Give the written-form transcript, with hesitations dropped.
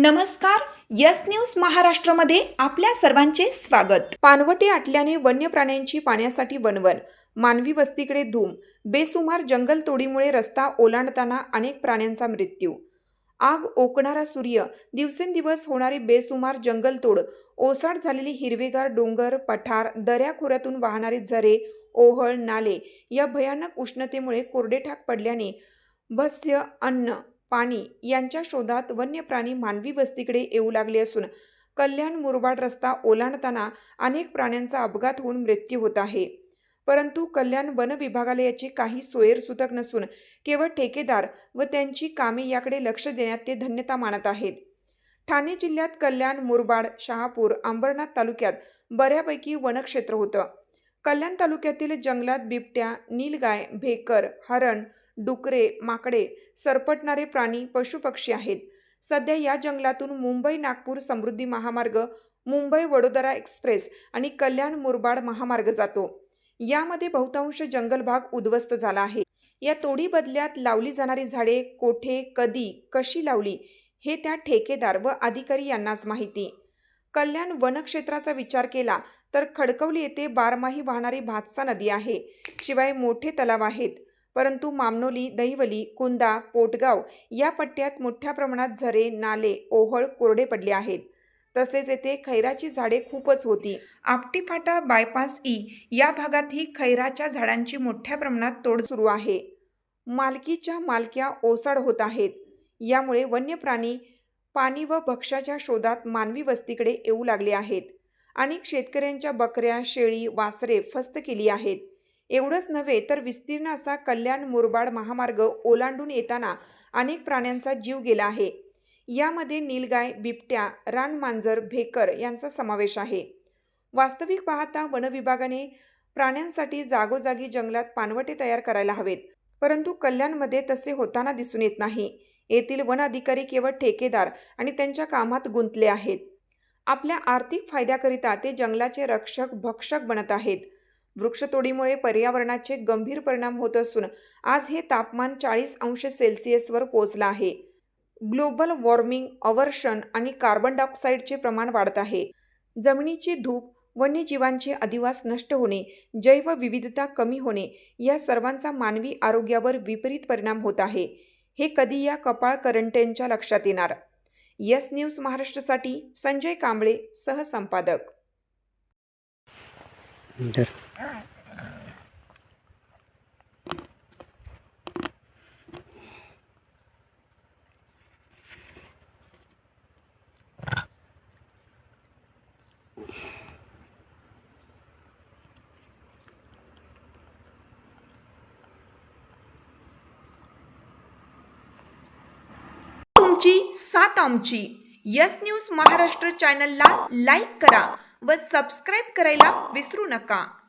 नमस्कार. Yes news महाराष्ट्रामध्ये आपल्या सर्वांचे स्वागत. पानवटे आटल्याने वन्य प्राण्यांची पाण्यासाठी वणवण, मानवी वस्तीकडे धूम. बेसुमार जंगलतोडीमुळे रस्ता ओलांडताना अनेक प्राण्यांचा मृत्यू. आग ओकणारा सूर्य, दिवसेंदिवस होणारी बेसुमार जंगलतोड, ओसाड झालेली हिरवेगार डोंगर, पठार, दऱ्याखोऱ्यातून वाहणारे झरे, ओहळ, नाले या भयानक उष्णतेमुळे कोरडेठाक पडल्याने भस्य अन्न, पाणी यांच्या शोधात वन्य प्राणी मानवी वस्तीकडे येऊ लागले असून कल्याण मुरबाड रस्ता ओलांडताना अनेक प्राण्यांचा अपघात होऊन मृत्यू होत आहे. परंतु कल्याण वन विभागाला याची काही सोयरसूतक नसून केवळ ठेकेदार व त्यांची कामे याकडे लक्ष देण्यात ते धन्यता मानत आहेत. ठाणे जिल्ह्यात कल्याण, मुरबाड, शहापूर, अंबरनाथ तालुक्यात बऱ्यापैकी वनक्षेत्र होतं. कल्याण तालुक्यातील जंगलात बिबट्या, नीलगाय, भेकर, हरण, डुकरे, माकडे, सरपटणारे प्राणी, पशुपक्षी आहेत. सध्या या जंगलातून मुंबई नागपूर समृद्धी महामार्ग, मुंबई वडोदरा एक्सप्रेस आणि कल्याण मुरबाड महामार्ग जातो. यामध्ये बहुतांश जंगल भाग उद्ध्वस्त झाला आहे. या तोडी बदल्यात लावली जाणारी झाडे कोठे, कधी, कशी लावली हे त्या ठेकेदार व अधिकारी यांनाच माहिती. कल्याण वनक्षेत्राचा विचार केला तर खडकवली येथे बारमाही वाहणारी भातसा नदी आहे. शिवाय मोठे तलाव आहेत. परंतु मामनोली, दहिवली, कुंदा, पोटगाव या पट्ट्यात मोठ्या प्रमाणात झरे, नाले, ओहळ कोरडे पडले आहेत. तसेच येथे खैराची झाडे खूपच होती. आपटी फाटा बायपास ई या भागातही खैराच्या झाडांची मोठ्या प्रमाणात तोड सुरू आहे. मालकीच्या मालक्या ओसाड होत आहेत. यामुळे वन्य प्राणी पाणी व भक्ष्याच्या शोधात मानवी वस्तीकडे येऊ लागले आहेत. अनेक शेतकऱ्यांच्या बकऱ्या, शेळी, वासरे फस्त केली आहेत. एवढंच नव्हे तर विस्तीर्ण असा कल्याण मुरबाड महामार्ग ओलांडून येताना अनेक प्राण्यांचा जीव गेला आहे. यामध्ये नीलगाय, बिबट्या, रानमांजर, भेकर यांचा समावेश आहे. वास्तविक पाहता वनविभागाने प्राण्यांसाठी जागोजागी जंगलात पानवटे तयार करायला हवेत. परंतु कल्याणमध्ये तसे होताना दिसून येत नाही. येथील वन अधिकारी केवळ ठेकेदार आणि त्यांच्या कामात गुंतले आहेत. आपल्या आर्थिक फायद्याकरिता ते जंगलाचे रक्षक भक्षक बनत आहेत. वृक्षतोडीमुळे पर्यावरणाचे गंभीर परिणाम होत असून आज हे तापमान 40°C पोहोचलं आहे. ग्लोबल वॉर्मिंग, अवर्षण आणि कार्बन डायऑक्साईडचे प्रमाण वाढत आहे. जमिनीची धूप, वन्यजीवांचे अधिवास नष्ट होणे, जैवविविधता कमी होणे या सर्वांचा मानवी आरोग्यावर विपरीत परिणाम होत आहे. हे कधी या कपाळ करंटेंच्या लक्षात येणार? यस न्यूज महाराष्ट्रासाठी संजय कांबळे, सहसंपादक. तुमची साथ आमची. यस न्यूज महाराष्ट्र चॅनलला लाईक करा व सबस्क्राईब करायला विसरू नका.